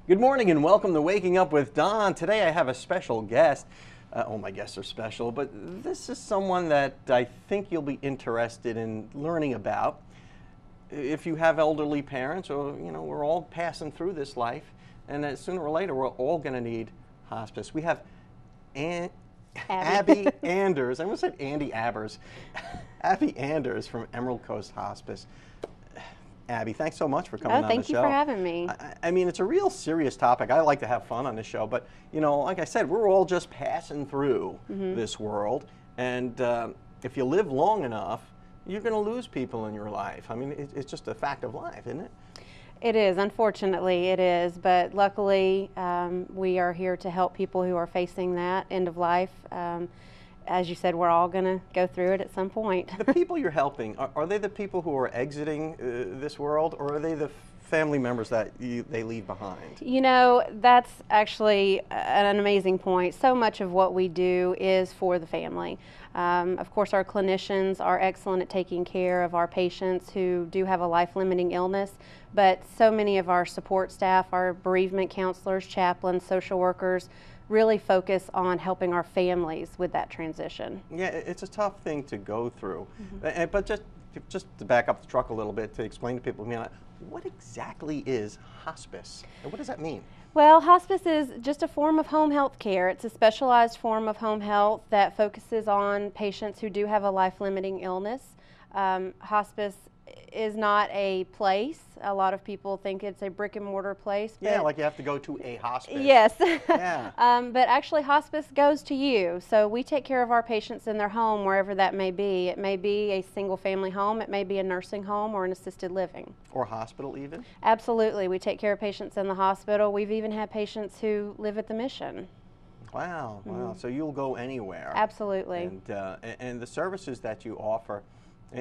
Good morning and welcome to Waking Up with Don. Today I have a special guest. All my guests are special, but this is someone that I think you'll be interested in learning about. If you have elderly parents, or we're all passing through this life, and sooner or later we're all going to need hospice. We have Abby Anders. I almost said Andy Abers. Abby Anders from Emerald Coast Hospice. Abby, thanks so much for coming on the show. Thank you for having me. I mean, it's a real serious topic. I like to have fun on this show, but like I said, we're all just passing through this world, and if you live long enough, you're going to lose people in your life. I mean, it's just a fact of life, isn't it? It is, unfortunately it is, but luckily we are here to help people who are facing that end of life. As you said, we're all going to go through it at some point. The people you're helping, are they the people who are exiting this world, or are they the family members that they leave behind? That's actually an amazing point. So much of what we do is for the family. Of course, our clinicians are excellent at taking care of our patients who do have a life-limiting illness, but so many of our support staff, our bereavement counselors, chaplains, social workers, really focus on helping our families with that transition. Yeah, it's a tough thing to go through. But just to back up the truck a little bit to explain to people, what exactly is hospice? And what does that mean? Well, hospice is just a form of home health care. It's a specialized form of home health that focuses on patients who do have a life-limiting illness. Hospice is not a place. A lot of people think it's a brick and mortar place. Yeah, like you have to go to a hospice. Yes. Yeah. But actually hospice goes to you. So we take care of our patients in their home, wherever that may be. It may be a single family home, it may be a nursing home or an assisted living. Or hospital even? Absolutely. We take care of patients in the hospital. We've even had patients who live at the Mission. Wow, wow. So you'll go anywhere. Absolutely. And the services that you offer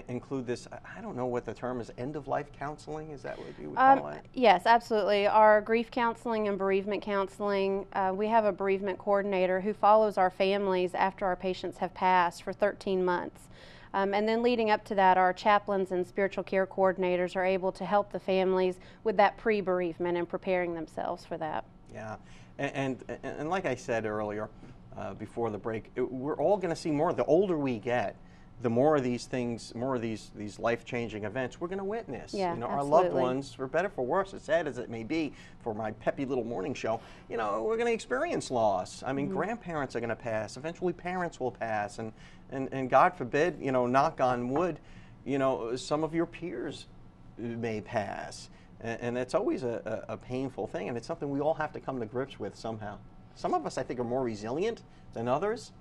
include this, I don't know what the term is, end-of-life counseling? Is that what you would call it? Yes, absolutely. Our grief counseling and bereavement counseling, we have a bereavement coordinator who follows our families after our patients have passed for 13 months. And then leading up to that, our chaplains and spiritual care coordinators are able to help the families with that pre-bereavement and preparing themselves for that. Yeah, and like I said earlier, before the break, we're all going to see more. The older we get, the more of these things, more of these life-changing events we're going to witness. Yeah, our loved ones, for better for worse, as sad as it may be for my peppy little morning show, we're going to experience loss. I mean, grandparents are going to pass. Eventually, parents will pass, and God forbid, knock on wood, some of your peers may pass, and it's always a painful thing, and it's something we all have to come to grips with somehow. Some of us, I think, are more resilient than others.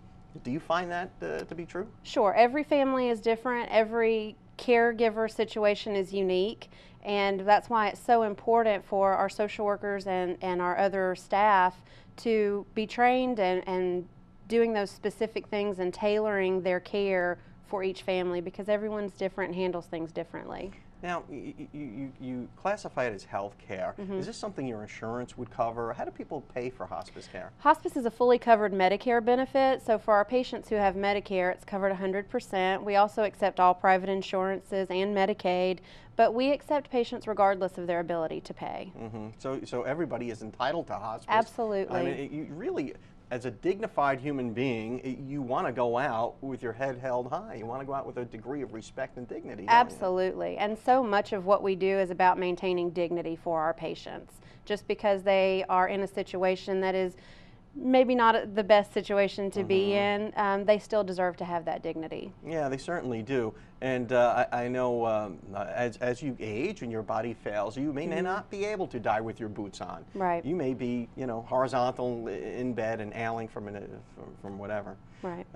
Do you find that to be true? Sure. Every family is different. Every caregiver situation is unique. And that's why it's so important for our social workers and our other staff to be trained and doing those specific things and tailoring their care for each family, because everyone's different and handles things differently. Now, you classify it as health care. Is this something your insurance would cover? How do people pay for hospice care? Hospice is a fully covered Medicare benefit, so for our patients who have Medicare, it's covered 100%. We also accept all private insurances and Medicaid, but we accept patients regardless of their ability to pay. So everybody is entitled to hospice? Absolutely. I mean, you really, as a dignified human being, you want to go out with your head held high. You want to go out with a degree of respect and dignity. Absolutely. And so much of what we do is about maintaining dignity for our patients. Just because they are in a situation that is maybe not the best situation to be in, they still deserve to have that dignity. Yeah, they certainly do. And I know as you age and your body fails, you may not be able to die with your boots on. Right. You may be, horizontal in bed and ailing from whatever. Right.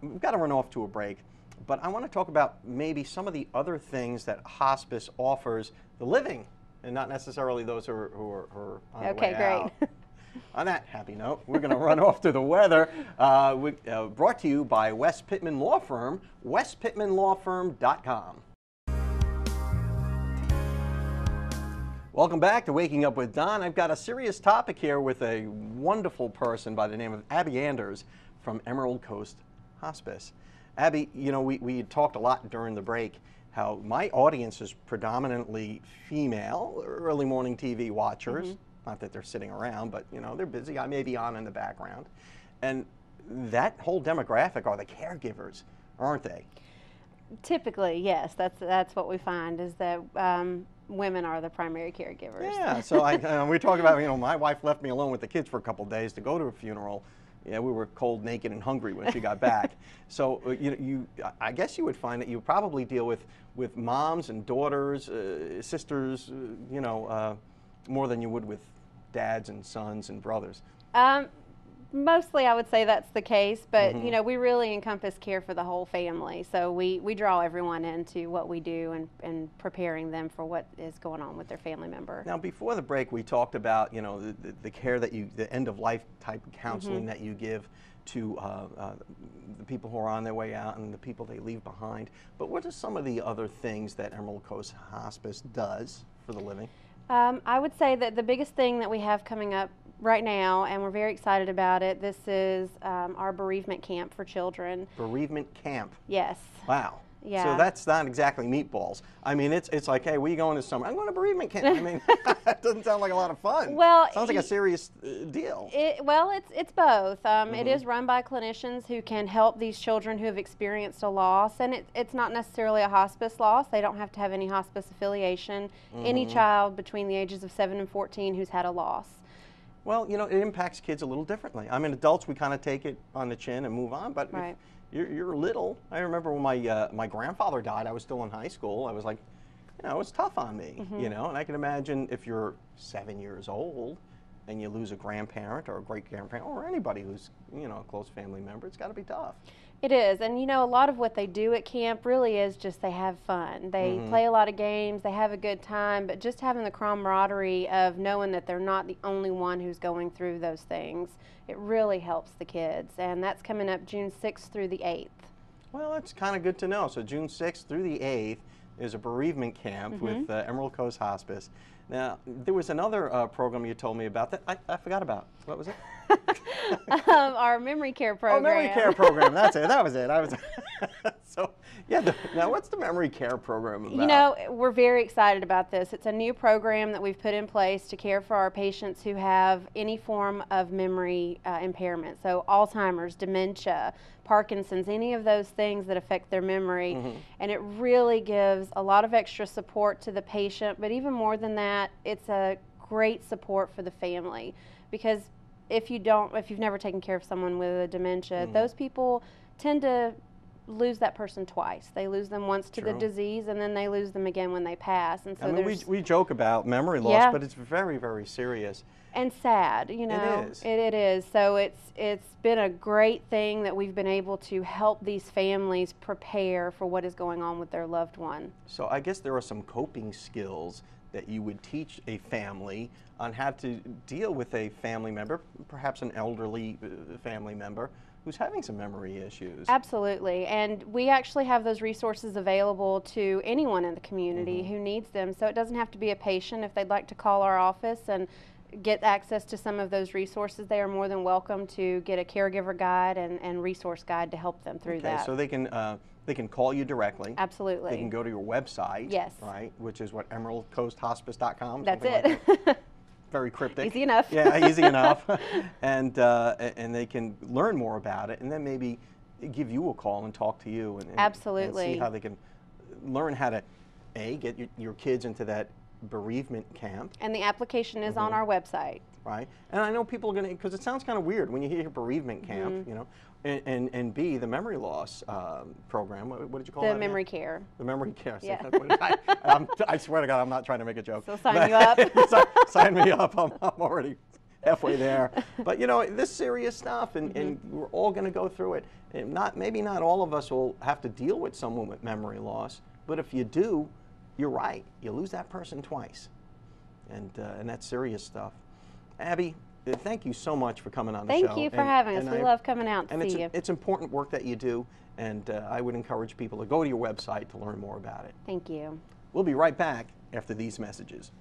We've got to run off to a break, but I want to talk about maybe some of the other things that hospice offers the living, and not necessarily those who are on the way out. Great. On that happy note, we're going to run off to the weather. Brought to you by West Pittman Law Firm, westpittmanlawfirm.com. Welcome back to Waking Up with Don. I've got a serious topic here with a wonderful person by the name of Abby Anders from Emerald Coast Hospice. Abby, we talked a lot during the break how my audience is predominantly female, early morning TV watchers. Not that they're sitting around, but you know, they're busy. I may be on in the background. And that whole demographic are the caregivers, aren't they? Typically, yes. That's what we find is that women are the primary caregivers. Yeah, so we talk about, you know, my wife left me alone with the kids for a couple of days to go to a funeral. Yeah, we were cold, naked, and hungry when she got back. So I guess you would find that you probably deal with moms and daughters, sisters, you know, more than you would with dads and sons and brothers. Mostly, I would say that's the case, but you know, we really encompass care for the whole family. So we draw everyone into what we do and preparing them for what is going on with their family member. Now, before the break, we talked about, you know, the care that the end of life type of counseling that you give to the people who are on their way out and the people they leave behind. But what are some of the other things that Emerald Coast Hospice does for the living? I would say that the biggest thing that we have coming up right now, and we're very excited about it, this is our bereavement camp for children. Bereavement camp? Yes. Wow. Yeah. So that's not exactly meatballs. I mean, it's like, hey, where are you going this summer? I'm going to bereavement camp. I mean, that doesn't sound like a lot of fun. Well, sounds like a serious deal. Well, it's both. It is run by clinicians who can help these children who have experienced a loss, and it's not necessarily a hospice loss. They don't have to have any hospice affiliation. Any child between the ages of 7 and 14 who's had a loss. Well, you know, it impacts kids a little differently. I mean, adults, we kind of take it on the chin and move on, but right. You're little. I remember when my grandfather died, I was still in high school. I was like, you know, it's tough on me, you know, and I can imagine if you're 7 years old and you lose a grandparent or a great-grandparent or anybody who's, you know, a close family member, it's got to be tough. It is, and you know, a lot of what they do at camp really is just they have fun. They play a lot of games, they have a good time, but just having the camaraderie of knowing that they're not the only one who's going through those things, it really helps the kids, and that's coming up June 6th through the 8th. Well, that's kind of good to know. So June 6th through the 8th is a bereavement camp with Emerald Coast Hospice. Now, there was another program you told me about that I forgot about. What was it? Our memory care program. Oh, memory care program. That's it. That was it. So, yeah. Now, what's the memory care program about? You know, we're very excited about this. It's a new program that we've put in place to care for our patients who have any form of memory impairment. So, Alzheimer's, dementia, Parkinson's, any of those things that affect their memory. And it really gives a lot of extra support to the patient, but even more than that, it's a great support for the family, because if you've never taken care of someone with a dementia, those people tend to lose that person twice. They lose them once to the disease, and then they lose them again when they pass. And so I mean, we joke about memory loss, but it's very, very serious. And sad, you know. It is. It is. So it's been a great thing that we've been able to help these families prepare for what is going on with their loved one. So I guess there are some coping skills that you would teach a family on how to deal with a family member, perhaps an elderly family member, who's having some memory issues. Absolutely, and we actually have those resources available to anyone in the community who needs them, so it doesn't have to be a patient. If they'd like to call our office and get access to some of those resources, they are more than welcome to get a caregiver guide and resource guide to help them through that. So they can call you directly. Absolutely. They can go to your website. Yes. Right, which is what, emeraldcoasthospice.com? That's it. Like that. Very cryptic. Easy enough. Yeah, easy enough. And they can learn more about it, and then maybe give you a call and talk to you. And Absolutely. And see how they can learn how to, get your kids into that bereavement camp. And the application is on our website. Right. And I know people are going to, because it sounds kind of weird when you hear bereavement camp, you know, and B, the memory loss program. What did you call that? The memory care. The memory care. Yeah. I swear to God, I'm not trying to make a joke. So sign you up. Sign me up. I'm already halfway there. But, you know, this serious stuff, and we're all going to go through it. And maybe not all of us will have to deal with someone with memory loss, but if you do, you're right. You lose that person twice. And that's serious stuff. Abby, thank you so much for coming on the show. Thank you for having us. We love coming out to see you. It's important work that you do, and I would encourage people to go to your website to learn more about it. Thank you. We'll be right back after these messages.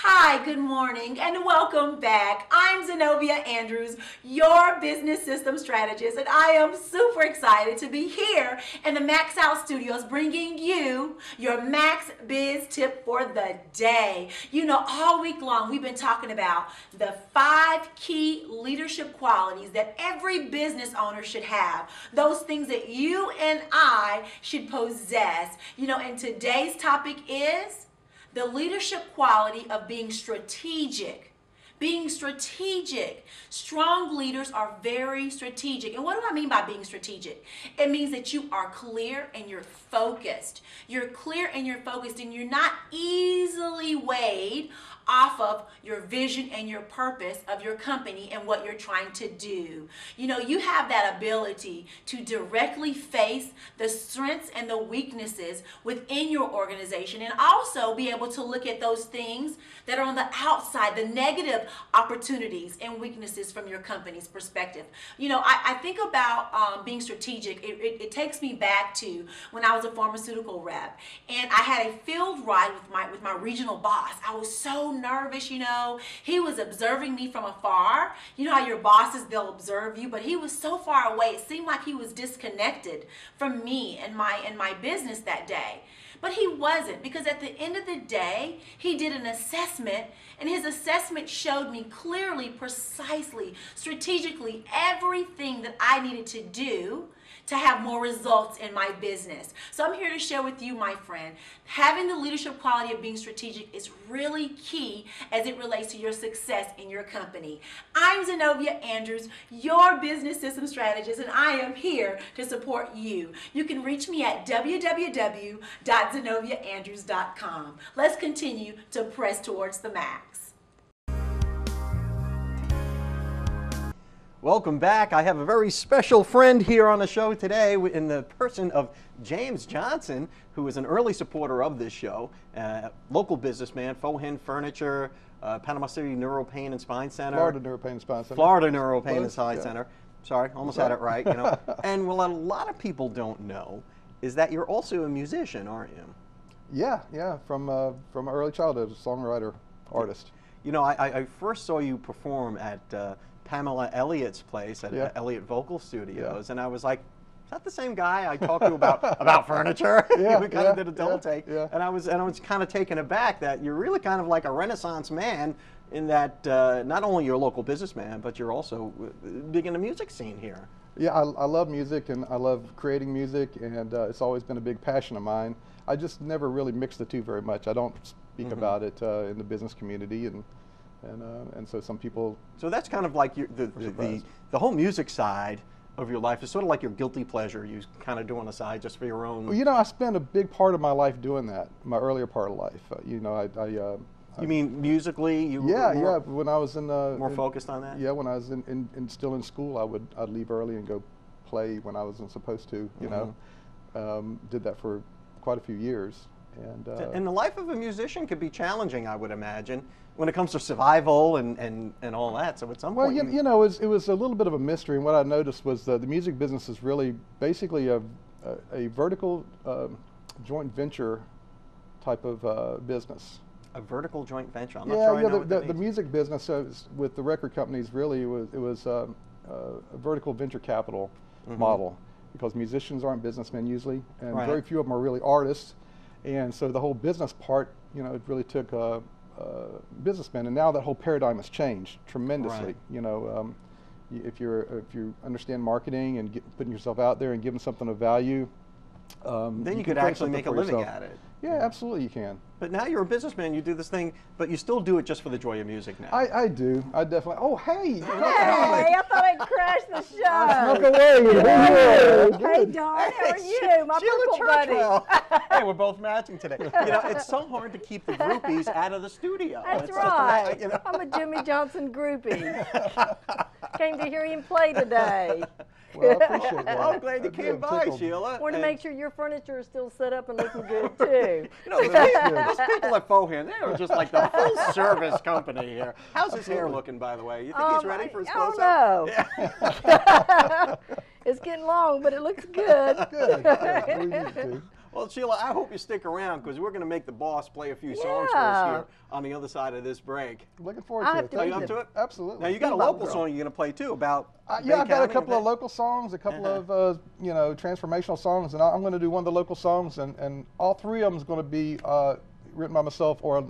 Hi, good morning, and welcome back. I'm Zenovia Andrews, your business system strategist, and I am super excited to be here in the Max Out Studios bringing you your Max Biz tip for the day. You know, all week long we've been talking about the 5 key leadership qualities that every business owner should have. Those things that you and I should possess. You know, and today's topic is the leadership quality of being strategic. Being strategic. Strong leaders are very strategic. And what do I mean by being strategic? It means that you are clear and you're focused. You're clear and you're focused, and you're not easily weighed off of your vision and your purpose of your company and what you're trying to do. You know, you have that ability to directly face the strengths and the weaknesses within your organization, and also be able to look at those things that are on the outside, the negative opportunities and weaknesses from your company's perspective. You know, I think about being strategic. It takes me back to when I was a pharmaceutical rep, and I had a field ride with my regional boss. I was so nervous, you know. He was observing me from afar. You know how your bosses, they'll observe you, but he was so far away. It seemed like he was disconnected from me and my business that day. But he wasn't, because at the end of the day, he did an assessment, and his assessment showed me clearly, precisely, strategically, everything that I needed to do to have more results in my business. So I'm here to share with you, my friend, having the leadership quality of being strategic is really key as it relates to your success in your company. I'm Zenovia Andrews, your business system strategist, and I am here to support you. You can reach me at www.zenoviaandrews.com. Let's continue to press towards the max. Welcome back. I have a very special friend here on the show today in the person of James Johnson, who is an early supporter of this show, local businessman, Fowhand Furniture, Panama City Neuro Pain and Spine Center. Florida Neuro Pain and Spine Center. Florida Neuro Pain and Spine Center. Sorry, almost had it right. You know. And what a lot of people don't know is that you're also a musician, aren't you? Yeah, from early childhood, songwriter, artist. You know, I first saw you perform at Pamela Elliott's place at Elliott Vocal Studios, and I was like, is that the same guy I talked to about furniture? We kind of did a double take, and I was kind of taken aback that you're really kind of like a Renaissance man in that not only you're a local businessman, but you're also big in the music scene here. Yeah, I love music, and I love creating music, and it's always been a big passion of mine. I just never really mix the two very much. I don't speak about it in the business community, and so some people. So that's kind of like the whole music side of your life is sort of like your guilty pleasure. You kind of do on the side just for your own. Well, you know, I spent a big part of my life doing that. My earlier part of life, you know, You mean musically? Yeah. When I was in more focused on that. Yeah, when I was still in school, I'd leave early and go play when I wasn't supposed to. You know, did that for quite a few years. And the life of a musician could be challenging, I would imagine, when it comes to survival and all that. So at some point, you know, it was a little bit of a mystery. And what I noticed was the music business is really basically a vertical joint venture type of business. A vertical joint venture. I'm not sure I know what that the music business with the record companies really it was a vertical venture capital model, because musicians aren't businessmen usually, and very few of them are really artists. And so the whole business part, you know, it really took businessmen, and now that whole paradigm has changed tremendously. You know, if you understand marketing and putting yourself out there and giving something of value, then you could actually make a living at it. Yeah, absolutely you can. But now you're a businessman, you do this thing, but you still do it just for the joy of music now. I do. I definitely. Oh, hey. Hey, I thought I'd crash the show. Snuck away. Hey, Don, how are you? My Sheila purple buddy. Churchwell. Hey, we're both matching today. You know, it's so hard to keep the groupies out of the studio. That's it's right. Just, you know. I'm a Jimmy Johnson groupie. Came to hear him play today. Well, I appreciate that. Well, I'm glad you came by, Sheila. Want to make sure your furniture is still set up and looking good, too. You know, those people at Fowhand, they are just like the full service company here. How's his hair looking, by the way? You think he's ready for his close-up? I don't know. It's getting long, but it looks good. Good. We need to. Well, Sheila, I hope you stick around because we're going to make the boss play a few songs for us Yeah. here on the other side of this break. Looking forward I to have it. to Are Thank you be up the- to it? Absolutely. Now, you got a Bebop local girl. song you're going to play too about Yeah, Bay I've got a County couple and of local songs, a couple of you know, transformational songs, and I'm going to do one of the local songs, and all three of them is going to be written by myself or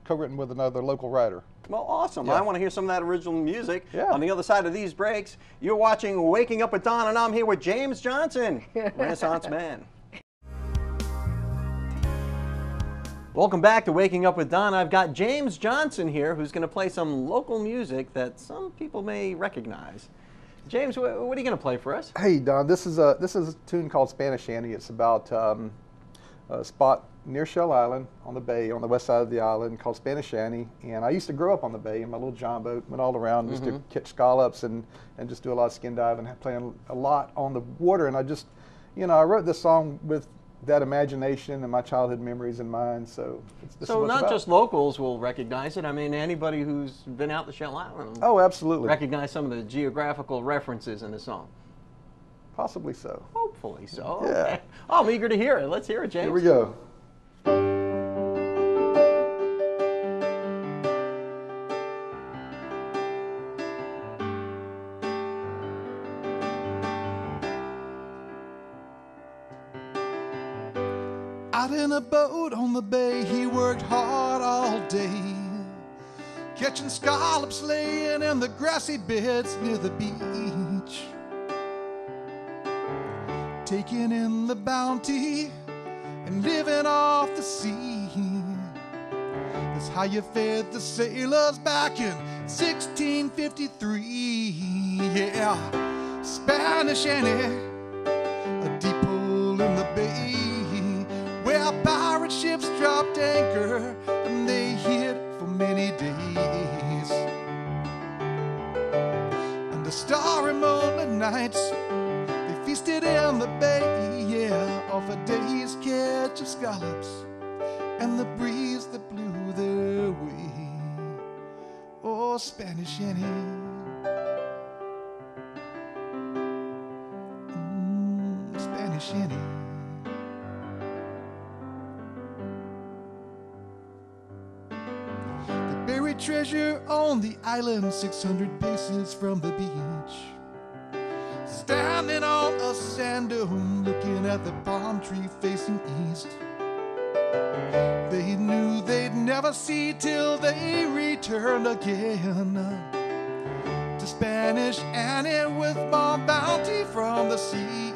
co-written with another local writer. Well, awesome. Yeah. I want to hear some of that original music. Yeah. On the other side of these breaks, you're watching Waking Up with Don, and I'm here with James Johnson, Renaissance Man. Welcome back to Waking Up with Don. I've got James Johnson here who's going to play some local music that some people may recognize. James, what are you going to play for us? Hey Don, this is a tune called Spanish Shanty. It's about a spot near Shell Island on the bay, on the west side of the island, called Spanish Shanty. And I used to grow up on the bay in my little john boat, went all around just to catch scallops and just do a lot of skin diving, playing a lot on the water. And I just, you know, I wrote this song with that imagination and my childhood memories in mind. So this is So what it's not about. just locals will recognize it. I mean, anybody who's been out to Shell Island will Oh, absolutely. recognize some of the geographical references in the song. Possibly so. Hopefully so. Yeah. Okay. I'm eager to hear it. Let's hear it, James. Here we go. Out in a boat on the bay, he worked hard all day, catching scallops laying in the grassy beds near the beach, taking in the bounty and living off the sea. That's how you fed the sailors back in 1653. Yeah, Spanish Annie, a deep hole in the bay, where pirate ships dropped anchor and they hid for many days. And the starry moonlit nights, they feasted in the bay, yeah, off a day's catch of scallops and the breeze that blew their way. Oh, Spanish Annie, Spanish Annie. Buried treasure on the island 600 paces from the beach, standing on a sand dune looking at the palm tree facing east. They knew they'd never see till they returned again to Spanish Annie with more bounty from the sea.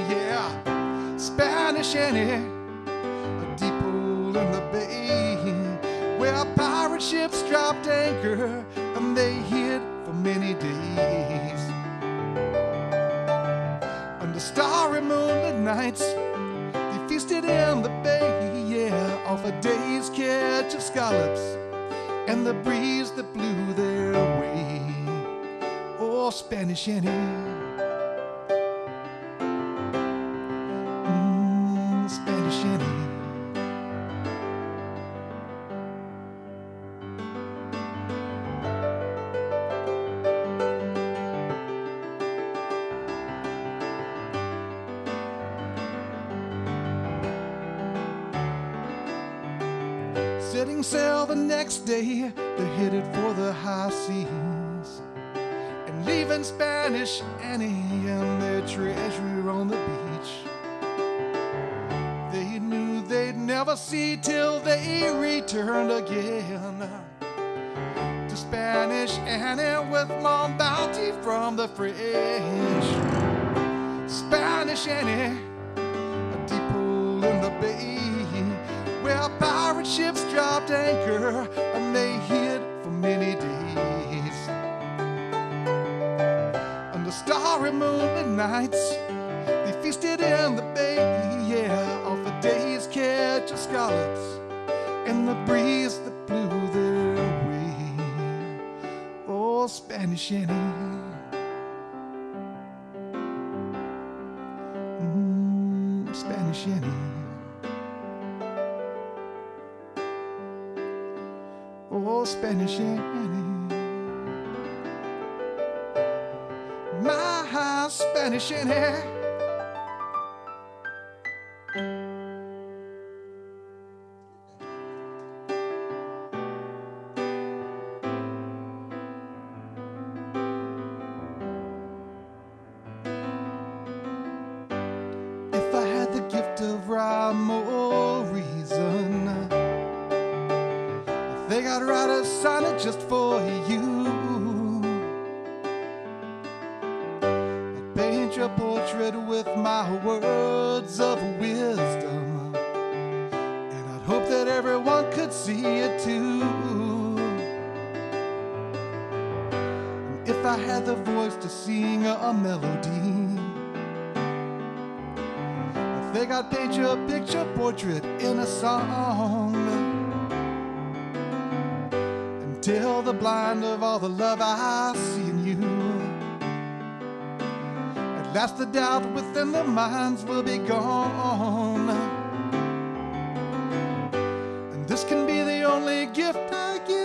Yeah, Spanish Annie, a deep hole in the bay, where pirate ships dropped anchor and they hid for many days. Under starry moonlit nights, they feasted in the bay, yeah, off a day's catch of scallops and the breeze that blew their way. Oh, Spanish Annie, Spanish Annie. Setting sail the next day, they're headed for the high seas, and leaving Spanish Annie and their treasure on the beach. They knew they'd never see till they returned again to Spanish Annie with more bounty from the French. Spanish Annie, a deep hole in the bay, where pirate ships dropped anchor and they hid for many days. Under starry moonlit nights, they feasted in the bay, yeah, off a day's catch of scallops and the breeze that blew their way. Oh, Spanish Annie, Spanish Annie. Oh, Spanish Annie, my Spanish Annie. rhyme or reason. I think I'd write a sonnet just for you. I'd paint your portrait with my words of wisdom, and I'd hope that everyone could see it too. And if I had the voice to sing a melody, I think I'd paint you a picture portrait in a song, and tell the blind of all the love I see in you. At last the doubt within their minds will be gone, and this can be the only gift I give